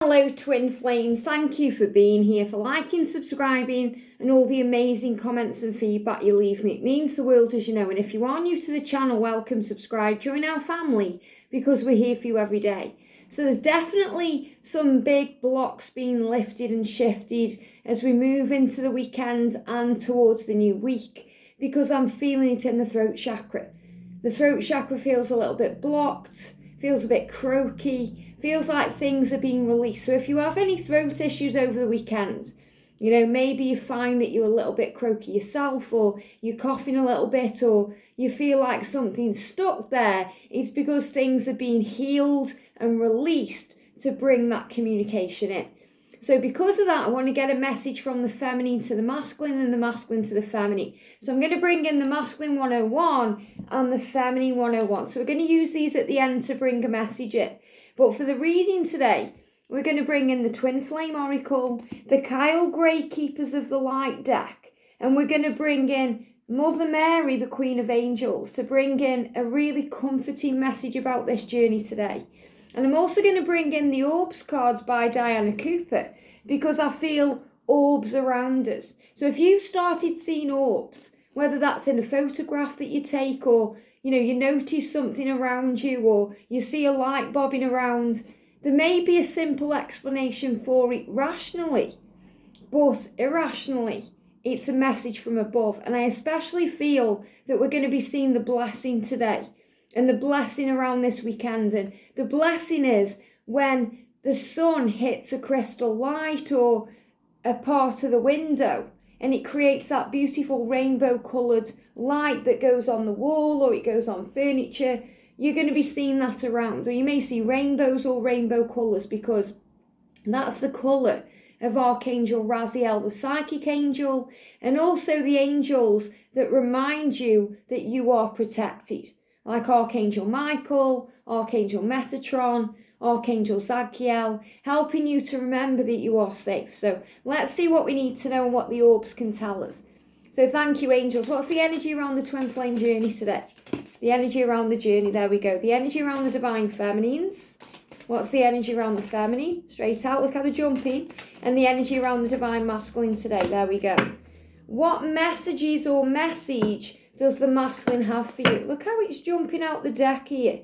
Hello twin flames, thank you for being here, for liking, subscribing and all the amazing comments and feedback you leave me. It means the world, as you know, and if you are new to the channel, welcome, subscribe, join our family because we're here for you every day. So there's definitely some big blocks being lifted and shifted as we move into the weekend and towards the new week, because I'm feeling it in the throat chakra. The throat chakra feels a little bit blocked, feels a bit croaky, feels like things are being released. So if you have any throat issues over the weekend, you know, maybe you find that you're a little bit croaky yourself, or you're coughing a little bit, or you feel like something's stuck there, it's because things are being healed and released to bring that communication in. So because of that, I want to get a message from the feminine to the masculine and the masculine to the feminine. So I'm going to bring in the masculine 101 and the feminine 101. So we're going to use these at the end to bring a message in. But for the reading today, we're going to bring in the Twin Flame Oracle, the Kyle Grey Keepers of the Light deck, and we're going to bring in Mother Mary, the Queen of Angels, to bring in a really comforting message about this journey today. And I'm also going to bring in the Orbs cards by Diana Cooper, because I feel orbs around us. So if you've started seeing orbs, whether that's in a photograph that you take, or you know, you notice something around you, or you see a light bobbing around, there may be a simple explanation for it rationally, but irrationally, it's a message from above. And I especially feel that we're going to be seeing the blessing today, and the blessing around this weekend. And the blessing is when the sun hits a crystal light or a part of the window, and it creates that beautiful rainbow coloured light that goes on the wall, or it goes on furniture. You're going to be seeing that around, or you may see rainbows or rainbow colours, because that's the colour of Archangel Raziel, the psychic angel, and also the angels that remind you that you are protected, like Archangel Michael, Archangel Metatron, Archangel Zadkiel, helping you to remember that you are safe. So let's see what we need to know and what the orbs can tell us. So thank you, angels. What's the energy around the twin flame journey today? The energy around the journey, there we go. The energy around the divine feminines. What's the energy around the feminine? Straight out, look how they're jumping. And the energy around the divine masculine today, there we go. What messages or message does the masculine have for you? Look how it's jumping out the deck here.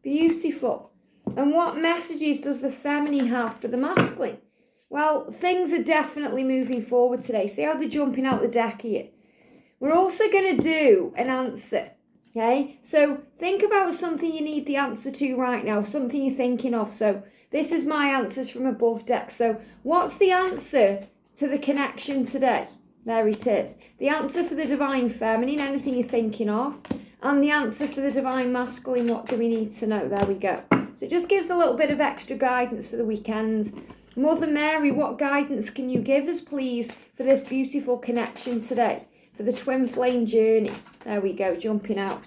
Beautiful. And what messages does the feminine have for the masculine? Well, things are definitely moving forward today. See how they're jumping out the deck here? We're also going to do an answer, okay? So think about something you need the answer to right now, something you're thinking of. So this is my answers from above deck. So what's the answer to the connection today? There it is. The answer for the divine feminine, anything you're thinking of. And the answer for the divine masculine, what do we need to know? There we go. So it just gives a little bit of extra guidance for the weekend. Mother Mary, what guidance can you give us, please, for this beautiful connection today, for the twin flame journey? There we go, jumping out.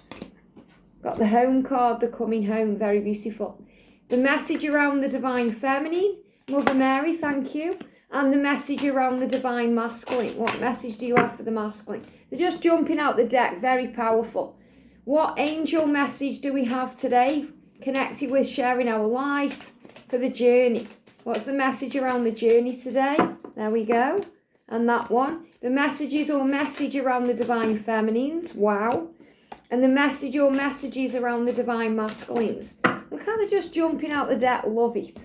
Got the home card, the coming home, very beautiful. The message around the divine feminine, Mother Mary, thank you. And the message around the divine masculine. What message do you have for the masculine? They're just jumping out the deck, very powerful. What angel message do we have today, connected with sharing our light for the journey? What's the message around the journey today? There we go. And that one. The messages or message around the divine feminines. Wow. And the message or messages around the divine masculines. Look how they're just jumping out the deck. Love it.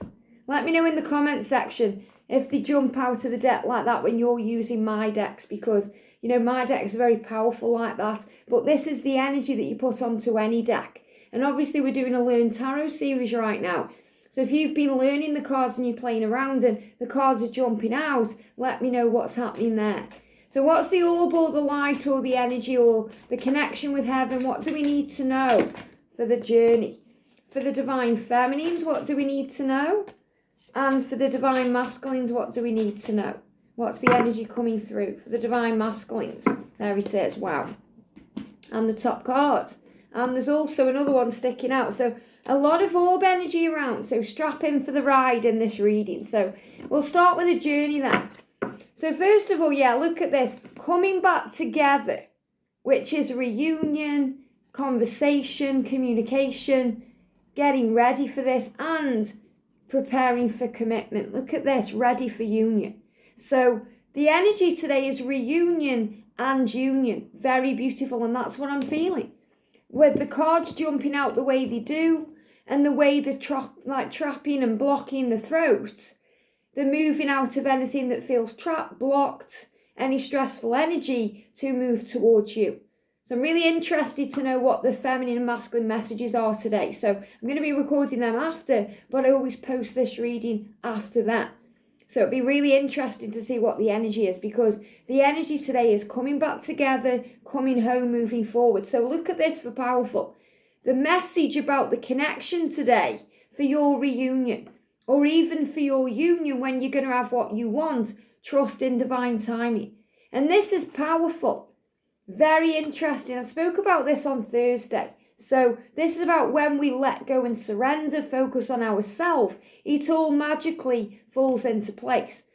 Let me know in the comment section if they jump out of the deck like that when you're using my decks, because, you know, my deck is very powerful like that. But this is the energy that you put onto any deck. And obviously we're doing a Learn Tarot series right now. So if you've been learning the cards and you're playing around and the cards are jumping out, let me know what's happening there. So what's the orb or the light or the energy or the connection with heaven? What do we need to know for the journey? For the divine feminines, what do we need to know? And for the divine masculines, what do we need to know? What's the energy coming through for the divine masculines? There it is. Wow. And the top card. And there's also another one sticking out. So a lot of orb energy around. So strap in for the ride in this reading. So we'll start with the journey then. So first of all, yeah, look at this. Coming back together, which is reunion, conversation, communication, getting ready for this, and preparing for commitment. Look at this, ready for union. So the energy today is reunion and union. Very beautiful, and that's what I'm feeling. With the cards jumping out the way they do, and the way they're trapping and blocking the throat, they're moving out of anything that feels trapped, blocked, any stressful energy to move towards you. So I'm really interested to know what the feminine and masculine messages are today. So I'm going to be recording them after, but I always post this reading after that. So it'd be really interesting to see what the energy is, because the energy today is coming back together, coming home, moving forward. So look at this for powerful. The message about the connection today for your reunion, or even for your union when you're going to have what you want, trust in divine timing. And this is powerful. Very interesting. I spoke about this on Thursday. So this is about when we let go and surrender, focus on ourselves, it all magically falls into place.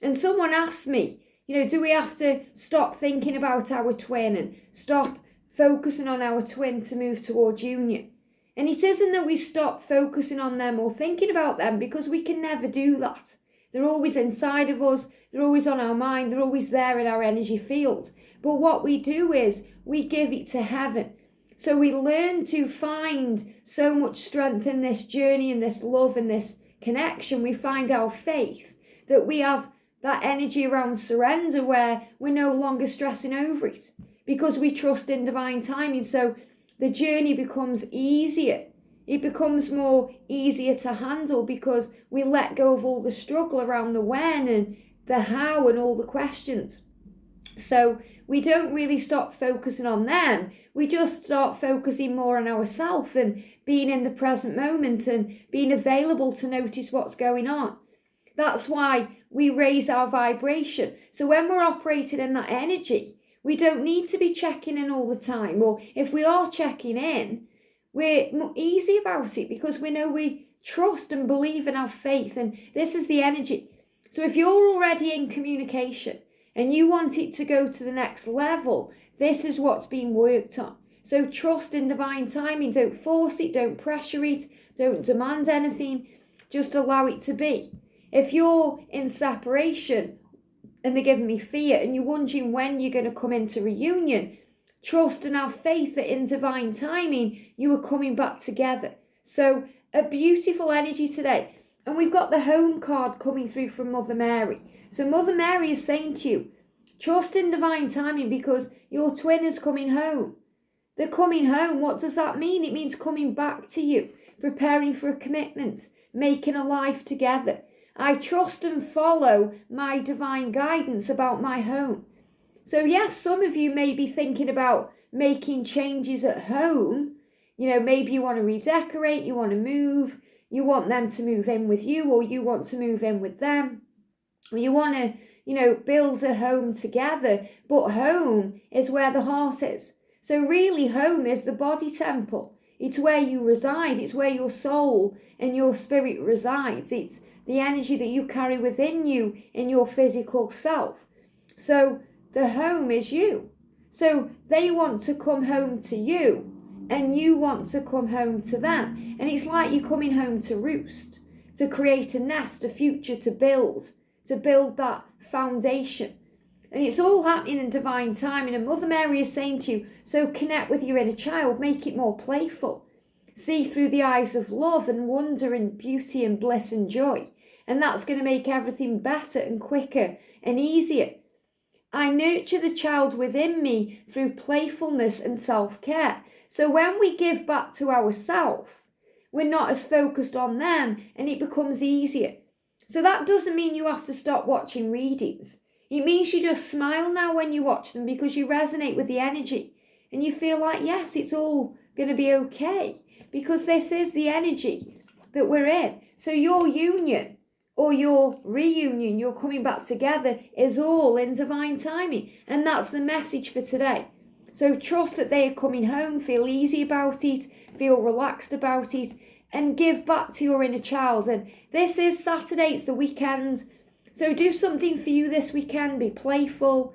And someone asked me, do we have to stop thinking about our twin and stop focusing on our twin to move towards union? And it isn't that we stop focusing on them or thinking about them, because we can never do that. They're always inside of us. They're always on our mind. They're always there in our energy field. But what we do is we give it to heaven. So we learn to find so much strength in this journey and this love and this connection. We find our faith, that we have that energy around surrender where we're no longer stressing over it because we trust in divine timing. So the journey becomes easier. It becomes more easier to handle because we let go of all the struggle around the when and the how and all the questions. So we don't really stop focusing on them. We just start focusing more on ourselves and being in the present moment and being available to notice what's going on. That's why we raise our vibration. So when we're operating in that energy, we don't need to be checking in all the time. Or if we are checking in, we're easy about it because we know we trust and believe and have faith. And this is the energy. So if you're already in communication and you want it to go to the next level, this is what's being worked on. So trust in divine timing. Don't force it. Don't pressure it. Don't demand anything. Just allow it to be. If you're in separation and they're giving me fear and you're wondering when you're going to come into reunion, trust and have faith that in divine timing, you are coming back together. So a beautiful energy today. And we've got the home card coming through from Mother Mary. So Mother Mary is saying to you, trust in divine timing because your twin is coming home. They're coming home. What does that mean? It means coming back to you, preparing for a commitment, making a life together. I trust and follow my divine guidance about my home. So yes, some of you may be thinking about making changes at home. Maybe you want to redecorate, you want to move, you want them to move in with you, or you want to move in with them. Or you want to, build a home together. But home is where the heart is. So really home is the body temple. It's where you reside. It's where your soul and your spirit resides. It's the energy that you carry within you in your physical self. So the home is you. So they want to come home to you and you want to come home to them. And it's like you're coming home to roost, to create a nest, a future to build that foundation. And it's all happening in divine timing. And Mother Mary is saying to you, so connect with your inner child, make it more playful. See through the eyes of love and wonder and beauty and bliss and joy. And that's going to make everything better and quicker and easier. I nurture the child within me through playfulness and self-care. So when we give back to ourselves, we're not as focused on them and it becomes easier. So that doesn't mean you have to stop watching readings. It means you just smile now when you watch them because you resonate with the energy and you feel like, yes, it's all going to be okay because this is the energy that we're in. So your union or your reunion, your coming back together is all in divine timing. And that's the message for today. So trust that they are coming home, feel easy about it, feel relaxed about it, and give back to your inner child. And this is Saturday, it's the weekend. So do something for you this weekend, be playful,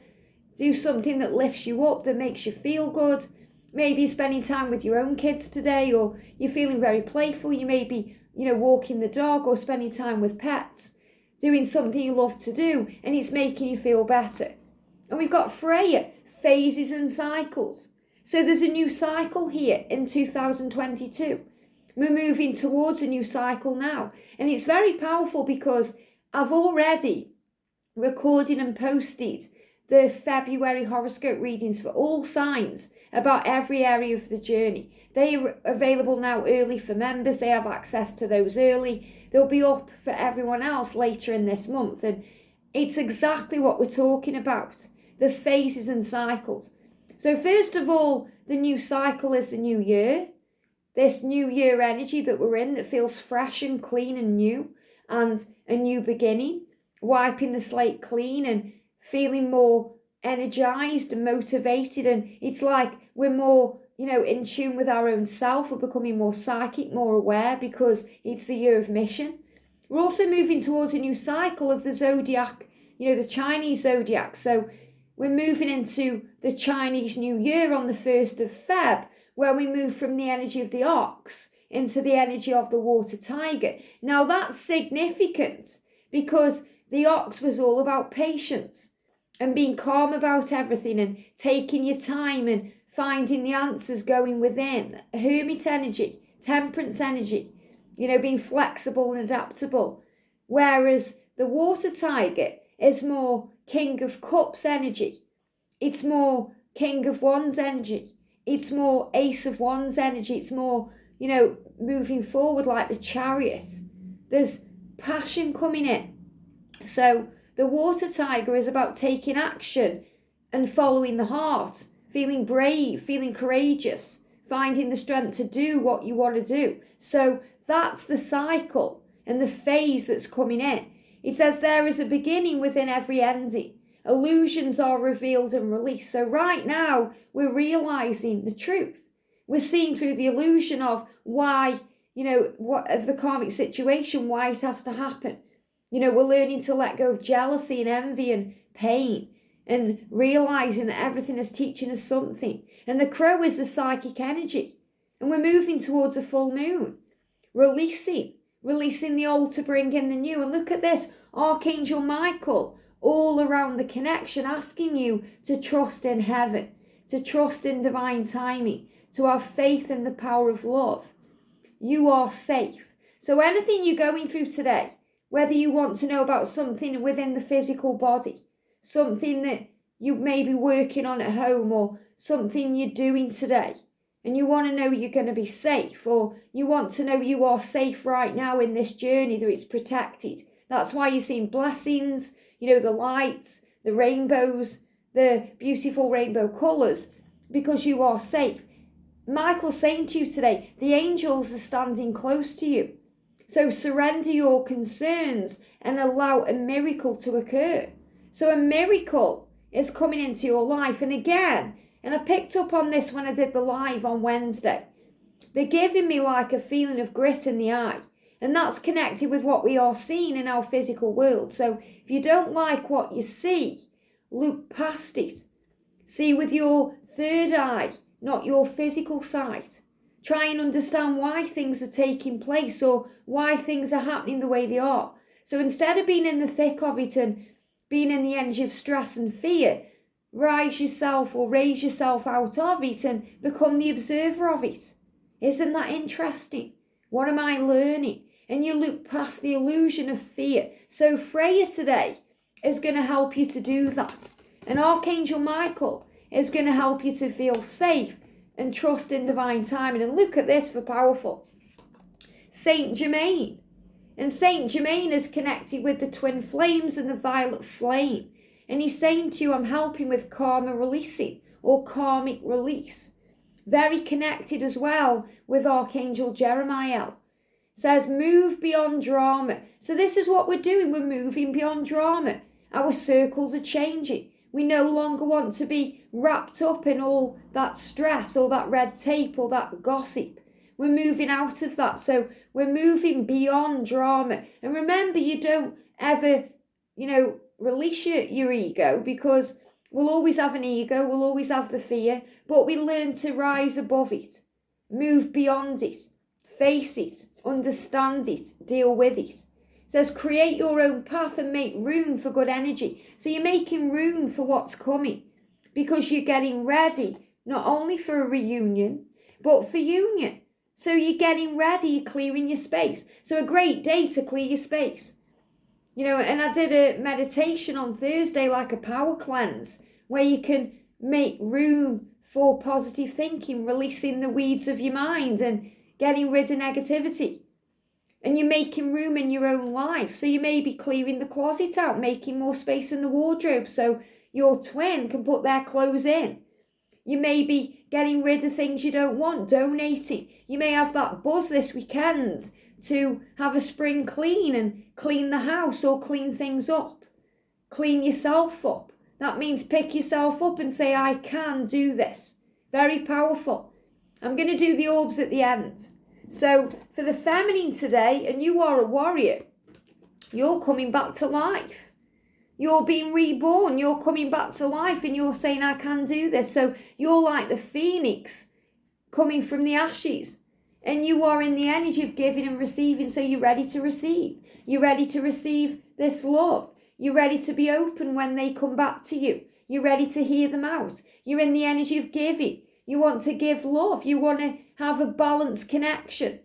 do something that lifts you up, that makes you feel good. Maybe you're spending time with your own kids today, or you're feeling very playful, you may be walking the dog or spending time with pets, doing something you love to do, and it's making you feel better. And we've got Freya, phases and cycles. So there's a new cycle here in 2022. We're moving towards a new cycle now. And it's very powerful because I've already recorded and posted the February horoscope readings for all signs about every area of the journey. They are available now early for members. They have access to those early. They'll be up for everyone else later in this month. And it's exactly what we're talking about, the phases and cycles. So first of all, the new cycle is the new year. This new year energy that we're in that feels fresh and clean and new, and a new beginning, wiping the slate clean and feeling more energized and motivated. And it's like we're more, in tune with our own self. We're becoming more psychic, more aware, because it's the year of mission. We're also moving towards a new cycle of the zodiac, the Chinese zodiac. So we're moving into the Chinese New Year on the 1st of Feb, where we move from the energy of the ox into the energy of the water tiger. Now that's significant because the ox was all about patience and being calm about everything and taking your time and finding the answers going within. Hermit energy, temperance energy, being flexible and adaptable. Whereas the water tiger is more King of Cups energy. It's more King of Wands energy. It's more Ace of Wands energy. It's more, moving forward like the Chariot. There's passion coming in. So the water tiger is about taking action and following the heart, feeling brave, feeling courageous, finding the strength to do what you want to do. So that's the cycle and the phase that's coming in. It says there is a beginning within every ending. Illusions are revealed and released. So right now, we're realizing the truth. We're seeing through the illusion of why, what of the karmic situation, why it has to happen. We're learning to let go of jealousy and envy and pain and realizing that everything is teaching us something. And the crow is the psychic energy. And we're moving towards a full moon. Releasing the old to bring in the new. And look at this, Archangel Michael, all around the connection, asking you to trust in heaven, to trust in divine timing, to have faith in the power of love. You are safe. So anything you're going through today, whether you want to know about something within the physical body, something that you may be working on at home, or something you're doing today, and you want to know you're going to be safe, or you want to know you are safe right now in this journey, that it's protected. That's why you're seeing blessings, the lights, the rainbows, the beautiful rainbow colours, because you are safe. Michael's saying to you today, the angels are standing close to you. So surrender your concerns and allow a miracle to occur. So a miracle is coming into your life. And again, and I picked up on this when I did the live on Wednesday, they're giving me like a feeling of grit in the eye. And that's connected with what we are seeing in our physical world. So if you don't like what you see, look past it. See with your third eye, not your physical sight. Try and understand why things are taking place or why things are happening the way they are. So instead of being in the thick of it and being in the energy of stress and fear, raise yourself out of it and become the observer of it. Isn't that interesting? What am I learning? And you look past the illusion of fear. So Freya today is going to help you to do that. And Archangel Michael is going to help you to feel safe and trust in divine timing. And look at this for powerful. Saint Germain. And Saint Germain is connected with the twin flames and the violet flame. And he's saying to you, I'm helping with karma releasing or karmic release. Very connected as well with Archangel Jeremiah. Says move beyond drama. So this is what we're doing. We're moving beyond drama. Our circles are changing. We no longer want to be wrapped up in all that stress or that red tape or that gossip. We're moving out of that. So we're moving beyond drama. And remember, you don't ever, release your ego, because we'll always have an ego. We'll always have the fear. But we learn to rise above it. Move beyond it. face it, understand it, deal with it. It says create your own path and make room for good energy. So you're making room for what's coming because you're getting ready not only for a reunion, but for union. So you're getting ready, you're clearing your space. So a great day to clear your space. And I did a meditation on Thursday, like a power cleanse, where you can make room for positive thinking, releasing the weeds of your mind and getting rid of negativity. And you're making room in your own life. So you may be clearing the closet out, making more space in the wardrobe so your twin can put their clothes in. You may be getting rid of things you don't want, donating. You may have that buzz this weekend to have a spring clean and clean the house or clean things up. Clean yourself up. That means pick yourself up and say, I can do this. Very powerful. I'm going to do the orbs at the end. So for the feminine today, and you are a warrior, you're coming back to life. You're being reborn. You're coming back to life and you're saying, I can do this. So you're like the phoenix coming from the ashes. And you are in the energy of giving and receiving. So you're ready to receive. You're ready to receive this love. You're ready to be open when they come back to you. You're ready to hear them out. You're in the energy of giving. You want to give love. You want to have a balanced connection.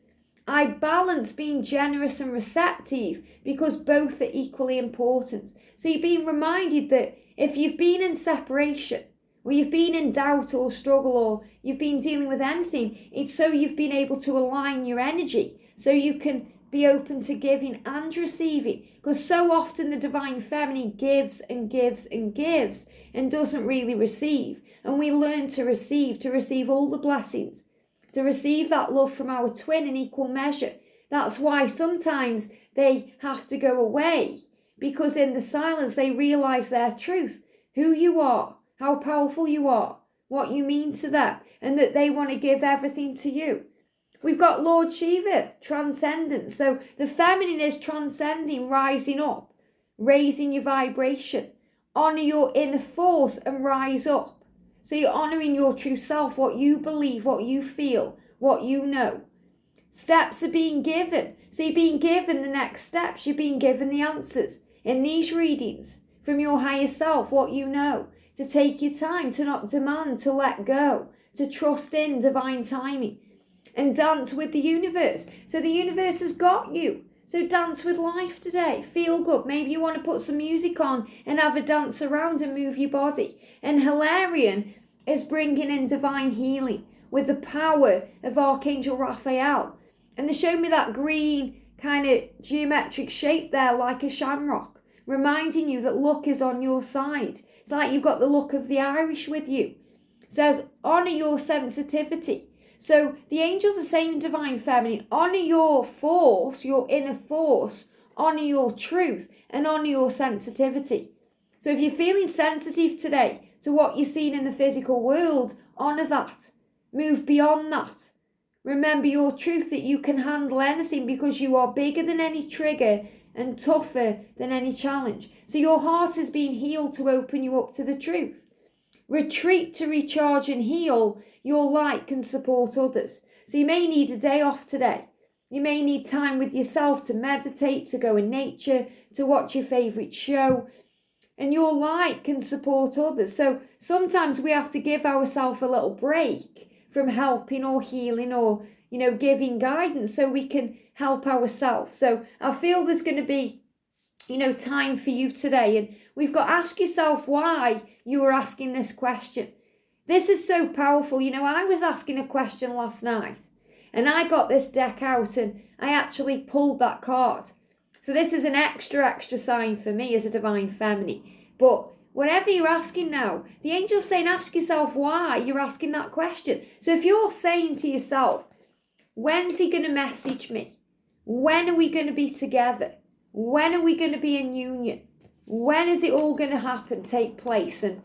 I balance being generous and receptive because both are equally important. So you're being reminded that if you've been in separation, or you've been in doubt or struggle, or you've been dealing with anything, it's so you've been able to align your energy so you can be open to giving and receiving. Because so often the divine feminine gives and gives and gives and doesn't really receive. And we learn to receive all the blessings, to receive that love from our twin in equal measure. That's why sometimes they have to go away, because in the silence they realize their truth, who you are, how powerful you are, what you mean to them, and that they want to give everything to you. We've got Lord Shiva, transcendence. So the feminine is transcending, rising up, raising your vibration. Honor your inner force and rise up. So you're honoring your true self, what you believe, what you feel, what you know. Steps are being given. So you're being given the next steps. You're being given the answers in these readings from your higher self, what you know. To take your time, to not demand, to let go, to trust in divine timing. And dance with the universe. So the universe has got you. So dance with life today. Feel good. Maybe you want to put some music on and have a dance around and move your body. And Hilarion is bringing in divine healing with the power of Archangel Raphael. And they show me that green kind of geometric shape there like a shamrock, reminding you that luck is on your side. It's like you've got the luck of the Irish with you. It says, honour your sensitivity. So the angels are saying, divine feminine, honour your force, your inner force, honour your truth, and honour your sensitivity. So if you're feeling sensitive today to what you're seeing in the physical world, honour that. Move beyond that. Remember your truth, that you can handle anything because you are bigger than any trigger and tougher than any challenge. So your heart has been healed to open you up to the truth. Retreat to recharge and heal. Your light can support others. So you may need a day off today. You may need time with yourself to meditate, to go in nature, to watch your favourite show. And your light can support others. So sometimes we have to give ourselves a little break from helping or healing or, giving guidance so we can help ourselves. So I feel there's going to be, time for you today. And we've got to ask yourself why you were asking this question. This is so powerful. I was asking a question last night and I got this deck out and I actually pulled that card. So this is an extra sign for me as a divine feminine. But whatever you're asking now, the angel's saying ask yourself why you're asking that question. So if you're saying to yourself, when's he going to message me? When are we going to be together? When are we going to be in union? When is it all going to happen, take place? And,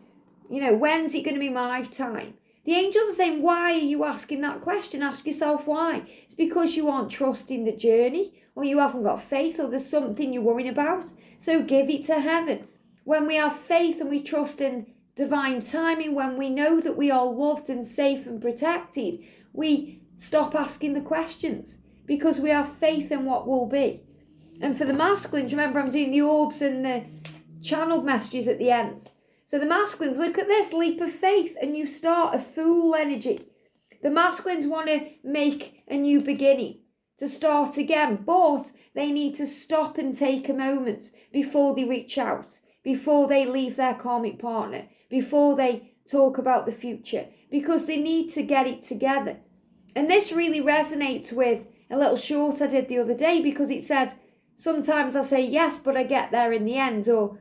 when's it going to be my time? The angels are saying, why are you asking that question? Ask yourself why. It's because you aren't trusting the journey, or you haven't got faith, or there's something you're worrying about. So give it to heaven. When we have faith and we trust in divine timing, when we know that we are loved and safe and protected, we stop asking the questions. because we have faith in what will be. And for the masculines, remember I'm doing the orbs and the channeled messages at the end. So the masculines, look at this leap of faith, and you start a full energy. The masculines want to make a new beginning, to start again, but they need to stop and take a moment before they reach out, before they leave their karmic partner, before they talk about the future, because they need to get it together. And this really resonates with a little short I did the other day, because it said, sometimes I say yes, but I get there in the end, or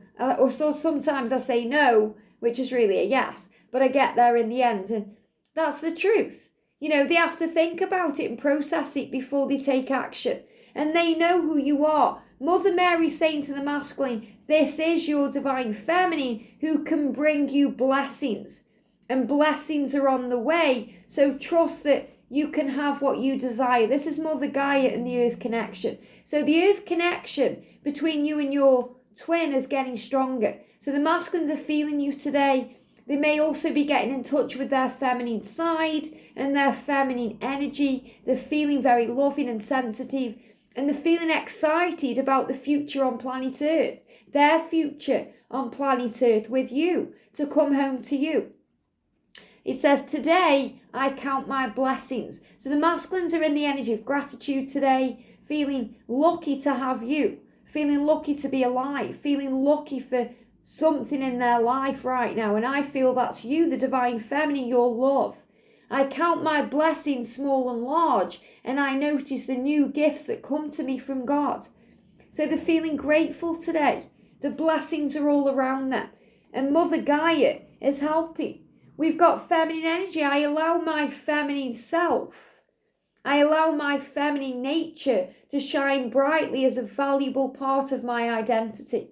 so sometimes I say no, which is really a yes, but I get there in the end. And that's the truth. You know, they have to think about it and process it before they take action. And they know who you are. Mother Mary's saying to the masculine, this is your divine feminine who can bring you blessings. And blessings are on the way. So trust that you can have what you desire. This is Mother Gaia and the Earth connection. So the Earth connection between you and your twin is getting stronger. So the masculines are feeling you today. They may also be getting in touch with their feminine side and their feminine energy. They're feeling very loving and sensitive, and they're feeling excited about the future on planet Earth, their future on planet Earth with you, to come home to you. It says, today I count my blessings. So the masculines are in the energy of gratitude today, feeling lucky to have you, feeling lucky to be alive, feeling lucky for something in their life right now. And I feel that's you, the divine feminine, your love. I count my blessings small and large, and I notice the new gifts that come to me from God. So they're feeling grateful today. The blessings are all around them. And Mother Gaia is helping. We've got feminine energy. I allow my feminine self, I allow my feminine nature to shine brightly as a valuable part of my identity.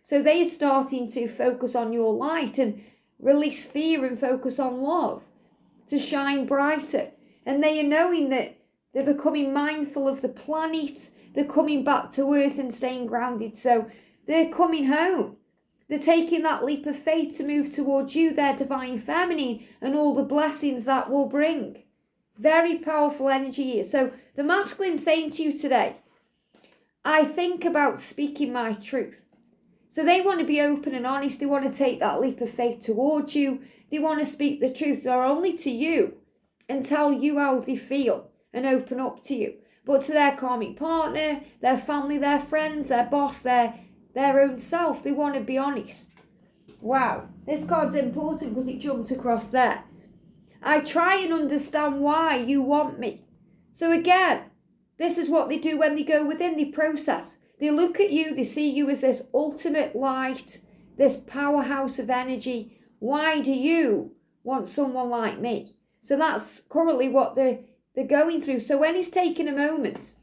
So they are starting to focus on your light and release fear and focus on love, to shine brighter. And they are knowing that they're becoming mindful of the planet. They're coming back to Earth and staying grounded. So they're coming home. They're taking that leap of faith to move towards you, their divine feminine, and all the blessings that will bring. Very powerful energy here. So the masculine saying to you today, I think about speaking my truth. So they want to be open and honest. They want to take that leap of faith towards you. They want to speak the truth not only to you and tell you how they feel and open up to you, but to their karmic partner, their family, their friends, their boss, their own self. They want to be honest. Wow, this card's important because it jumped across there. I try and understand why you want me. So again, this is what they do when they go within, they process. They look at you, they see you as this ultimate light, this powerhouse of energy. Why do you want someone like me? So that's currently what they're going through. So when he's taking a moment,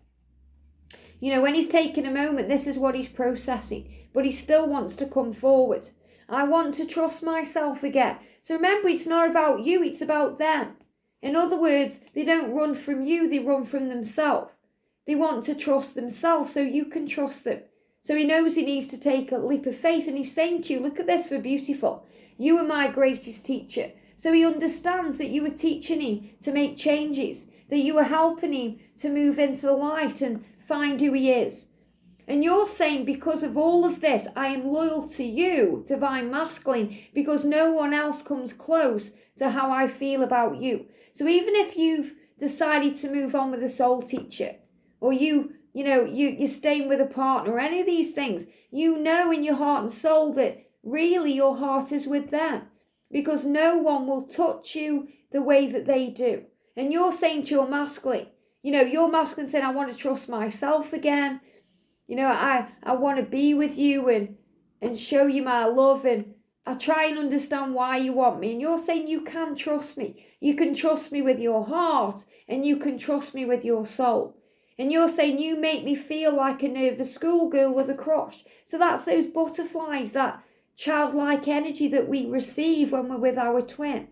this is what he's processing. But he still wants to come forward. I want to trust myself again. So remember, it's not about you, it's about them. In other words, they don't run from you, they run from themselves. They want to trust themselves so you can trust them. So he knows he needs to take a leap of faith, and he's saying to you, look at this for beautiful. You are my greatest teacher. So he understands that you are teaching him to make changes, that you are helping him to move into the light and find who he is. And you're saying, because of all of this, I am loyal to you, divine masculine, because no one else comes close to how I feel about you. So even if you've decided to move on with a soul teacher, or you're staying with a partner, or any of these things, you know in your heart and soul that really your heart is with them, because no one will touch you the way that they do. And you're saying to your masculine, your masculine saying, I want to trust myself again. I want to be with you and show you my love, and I try and understand why you want me. And you're saying you can trust me. You can trust me with your heart, and you can trust me with your soul. And you're saying you make me feel like a nervous schoolgirl with a crush. So that's those butterflies, that childlike energy that we receive when we're with our twin.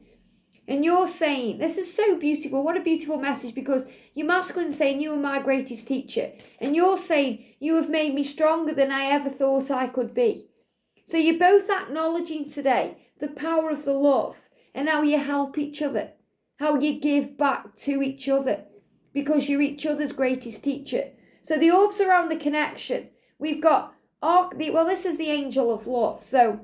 And you're saying, this is so beautiful. What a beautiful message, because your masculine saying, you are my greatest teacher. And you're saying, you have made me stronger than I ever thought I could be. So you're both acknowledging today the power of the love and how you help each other, how you give back to each other. because you're each other's greatest teacher. So the orbs around the connection. We've got, this is the angel of love. So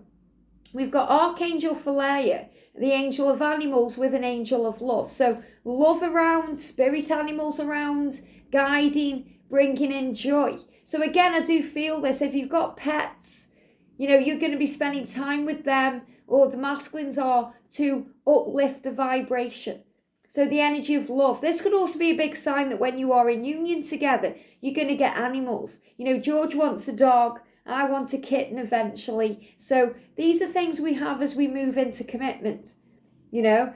we've got Archangel Michael, the angel of animals with an angel of love. So love around, spirit animals around, guiding, bringing in joy. So again, I do feel this. If you've got pets, you're going to be spending time with them, or the masculines are, to uplift the vibration. So the energy of love. This could also be a big sign that when you are in union together, you're going to get animals. George wants a dog. I want a kitten eventually. So these are things we have as we move into commitment,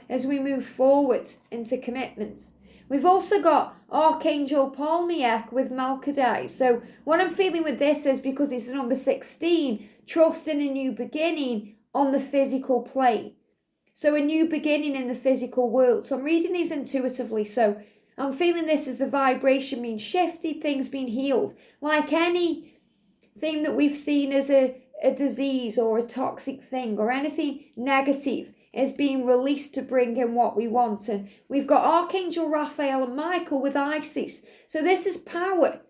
as we move forward into commitment. We've also got Archangel Michael with Melchizedek. So what I'm feeling with this is, because it's the number 16, trust in a new beginning on the physical plane. So a new beginning in the physical world. So I'm reading these intuitively. So I'm feeling this as the vibration being shifted, things being healed. Like anything that we've seen as a disease or a toxic thing or anything negative is being released to bring in what we want. And we've got Archangel Raphael and Michael with Isis. So this is power.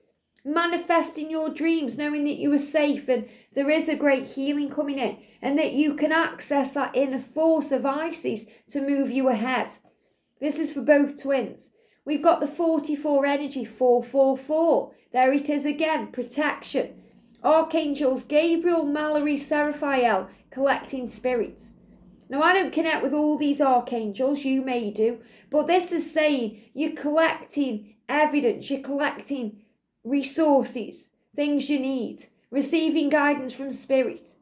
Manifesting your dreams, knowing that you are safe and there is a great healing coming in, and that you can access that inner force of Isis to move you ahead. This is for both twins. We've got the 44 energy, 444. There it is again, protection. Archangels Gabriel, Mallory, Seraphael, collecting spirits. Now, I don't connect with all these archangels, you may do, but this is saying you're collecting evidence, you're collecting resources, things you need, receiving guidance from spirit,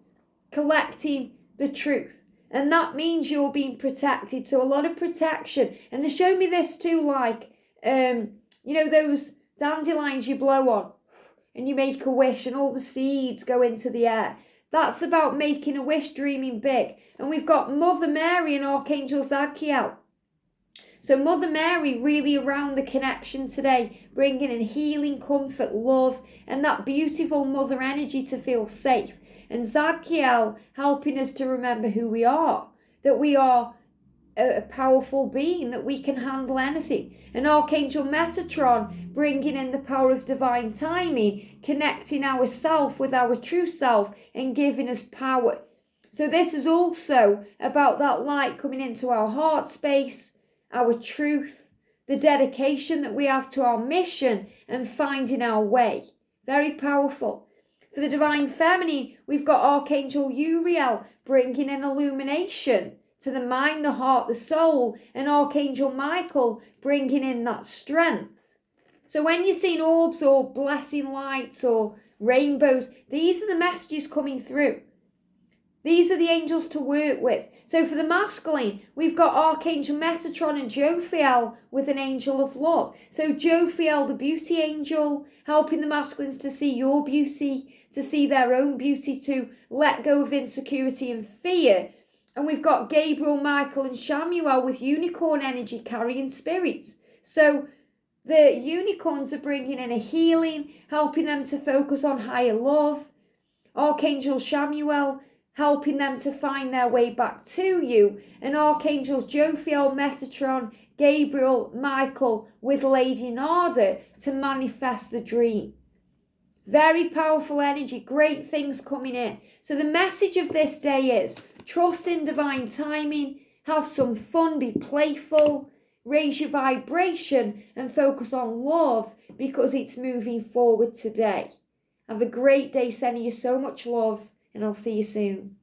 collecting the truth. And that means you're being protected. So a lot of protection. And they show me this too, like, those dandelions you blow on and you make a wish and all the seeds go into the air. That's about making a wish, dreaming big. And we've got Mother Mary and Archangel Zadkiel. So Mother Mary really around the connection today, bringing in healing, comfort, love, and that beautiful mother energy to feel safe. And Zadkiel helping us to remember who we are, that we are a powerful being, that we can handle anything. And Archangel Metatron bringing in the power of divine timing, connecting ourself with our true self and giving us power. So this is also about that light coming into our heart space, our truth, the dedication that we have to our mission and finding our way. Very powerful. For the divine feminine, we've got Archangel Uriel bringing in illumination to the mind, the heart, the soul, and Archangel Michael bringing in that strength. So when you're seeing orbs or blessing lights or rainbows, these are the messages coming through. These are the angels to work with. So for the masculine, we've got Archangel Metatron and Jophiel with an angel of love. So Jophiel, the beauty angel, helping the masculines to see your beauty, to see their own beauty, to let go of insecurity and fear. And we've got Gabriel, Michael and Shamuel with unicorn energy carrying spirits. So the unicorns are bringing in a healing, helping them to focus on higher love. Archangel Shamuel helping them to find their way back to you. And Archangels Jophiel, Metatron, Gabriel, Michael with Lady Nada to manifest the dream. Very powerful energy, great things coming in. So the message of this day is trust in divine timing, have some fun, be playful, raise your vibration and focus on love because it's moving forward today. Have a great day, sending you so much love, and I'll see you soon.